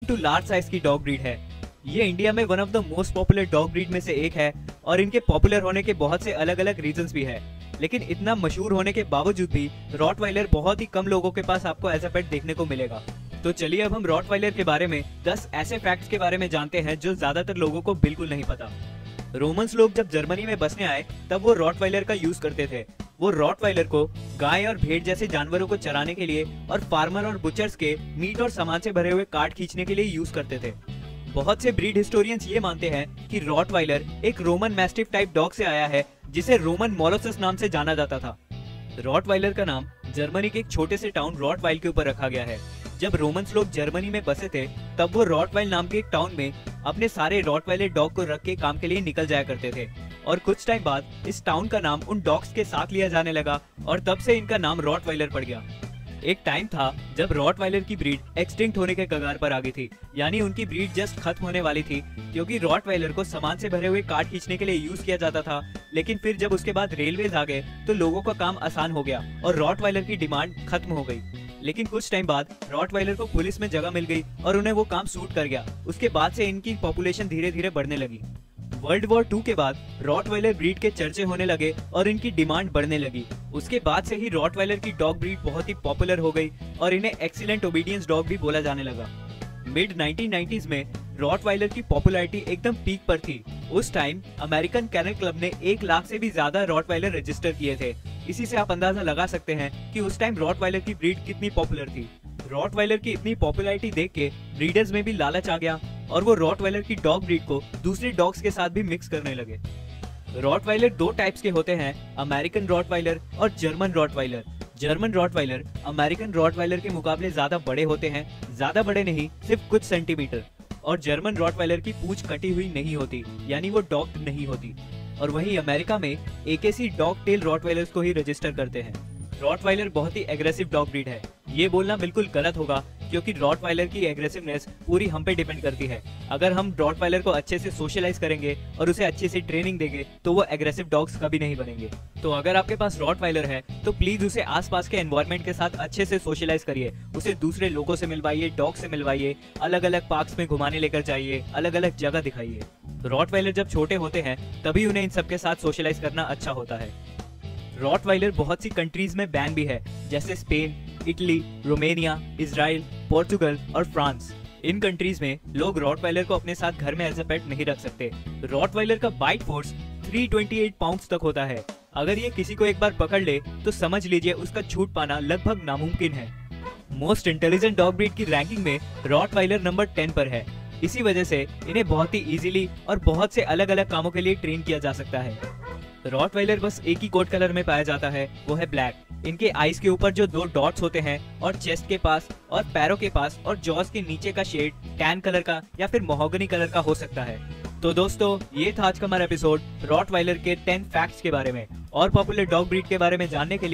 To large size की dog breed है। ये इंडिया में one of the most popular dog breed में से एक है और इनके पॉपुलर होने के बहुत से अलग अलग रीजंस भी है। लेकिन इतना मशहूर होने के बावजूद भी रॉटवाइलर बहुत ही कम लोगों के पास आपको एज अ पेट देखने को मिलेगा। तो चलिए अब हम रॉटवाइलर के बारे में 10 ऐसे फैक्ट्स के बारे में जानते हैं जो ज्यादातर लोगों को बिल्कुल नहीं पता। रोमन्स लोग जब जर्मनी में बसने आए तब वो रॉटवाइलर का यूज करते थे। वो रॉटवाइलर को गाय और भेड़ जैसे जानवरों को चराने के लिए और फार्मर और बुचर्स के मीट और सामान से भरे हुए कार्ट खींचने के लिए यूज करते थे। बहुत से ब्रीड हिस्टोरियंस ये मानते हैं कि रॉटवाइलर एक रोमन मैस्टिफ टाइप डॉग से आया है जिसे रोमन मोलोसस नाम से जाना जाता था। रॉटवाइलर का नाम जर्मनी के एक छोटे से टाउन रॉटवाइल के ऊपर रखा गया है। जब रोमन्स लोग जर्मनी में बसे थे तब वो रॉटवाइल नाम के एक टाउन में अपने सारे रॉटवाइलर डॉग को रख के काम के लिए निकल जाया करते थे और कुछ टाइम बाद इस टाउन का नाम उन डॉग्स के साथ लिया जाने लगा और तब से इनका नाम रॉटवाइलर पड़ गया। एक टाइम था जब रॉटवाइलर की ब्रीड एक्सटिंक्ट होने के कगार पर आ गई थी, यानी उनकी ब्रीड जस्ट खत्म होने वाली थी क्योंकि रॉटवाइलर को सामान से भरे हुए कार्ट खींचने के लिए यूज किया जाता था। लेकिन फिर जब उसके बाद रेलवेज आ गए तो लोगों का काम आसान हो गया और रॉटवाइलर की डिमांड खत्म हो गई। लेकिन कुछ टाइम बाद रॉटवाइलर को पुलिस में जगह मिल गई और उन्हें वो काम सूट कर गया। उसके बाद से इनकी पॉपुलेशन धीरे धीरे बढ़ने लगी। वर्ल्ड वॉर 2 के बाद रॉटवाइलर ब्रीड के चर्चे होने लगे और इनकी डिमांड बढ़ने लगी। उसके बाद से ही रॉटवाइलर की डॉग ब्रीड बहुत ही पॉपुलर हो गई और इन्हें एक्सीलेंट ओबीडियंस डॉग भी बोला जाने लगा। मिड 1990s में रॉटवाइलर की पॉपुलैरिटी एकदम पीक पर थी। उस टाइम अमेरिकन कैनल क्लब ने 1 लाख से भी ज्यादा रॉटवाइलर रजिस्टर किए थे। इसी से आप अंदाजा लगा सकते हैं कि उस टाइम रॉटवाइलर की ब्रीड कितनी पॉपुलर थी। रॉटवाइलर की इतनी पॉपुलैरिटी देख के ब्रीडर्स में भी लालच आ गया और वो रॉटवाइलर की डॉग ब्रीड को दूसरे डॉग्स के साथ भी मिक्स करने लगे। रॉटवाइलर 2 टाइप्स के होते हैं, अमेरिकन रॉटवाइलर और German Rottweiler. German Rottweiler American Rottweiler के मुकाबले ज्यादा बड़े होते हैं, ज्यादा बड़े नहीं, सिर्फ कुछ सेंटीमीटर। और जर्मन रॉटवाइलर की पूंछ कटी हुई नहीं होती, यानी वो डॉग्ड नहीं होती। और वहीं अमेरिका में एकेसी डॉग टेल रॉटवाइलर्स को ही रजिस्टर करते हैं। रॉटवाइलर बहुत ही एग्रेसिव डॉग ब्रीड है। ये बोलना बिल्कुल गलत होगा क्योंकि रॉटवाइलर की एग्रेसिवनेस पूरी हम पे डिपेंड करती है। अगर हम रॉटवाइलर को अच्छे से सोशलाइज करेंगे और उसे अच्छे से ट्रेनिंग देंगे तो वो एग्रेसिव डॉग्स कभी नहीं बनेंगे। तो अगर आपके पास रॉटवाइलर है तो प्लीज उसे आसपास के एनवायरनमेंट के साथ अच्छे से सोशलाइज करिए। उसे दूसरे लोगों से मिलवाइए, डॉग से मिलवाइए, अलग अलग पार्क्स में घुमाने लेकर जाइए, अलग अलग जगह दिखाइए। रॉटवाइलर जब छोटे होते हैं तभी उन्हें इन सबके साथ सोशलाइज करना अच्छा होता है। रॉटवाइलर बहुत सी कंट्रीज में बैन भी है, जैसे Spain, Italy, Romania, Israel, Portugal और फ्रांस। इन कंट्रीज में लोग रॉटवाइलर को अपने साथ घर में एज अ पेट नहीं रख सकते। रॉटवाइलर का बाइट फोर्स 328 पाउंड तक होता है। अगर ये किसी को एक बार पकड़ ले तो समझ लीजिए उसका छूट पाना लगभग नामुमकिन है। मोस्ट इंटेलिजेंट डॉग ब्रीड की रैंकिंग में रॉटवाइलर नंबर 10 पर है। इसी वजह से इन्हें बहुत ही इजीली और बहुत से अलग अलग कामों के लिए ट्रेन किया जा सकता है। रॉटवाइलर बस एक ही कोट कलर में पाया जाता है, वो है ब्लैक। इनके आईज के ऊपर जो 2 डॉट्स होते हैं और चेस्ट के पास और पैरों के पास और जॉस के नीचे का शेड टैन कलर का या फिर महोगनी कलर का हो सकता है। तो दोस्तों, ये था आज का हमारा एपिसोड रॉटवाइलर के 10 फैक्ट्स के बारे में। और पॉपुलर डॉग ब्रीड के बारे में जानने के लिए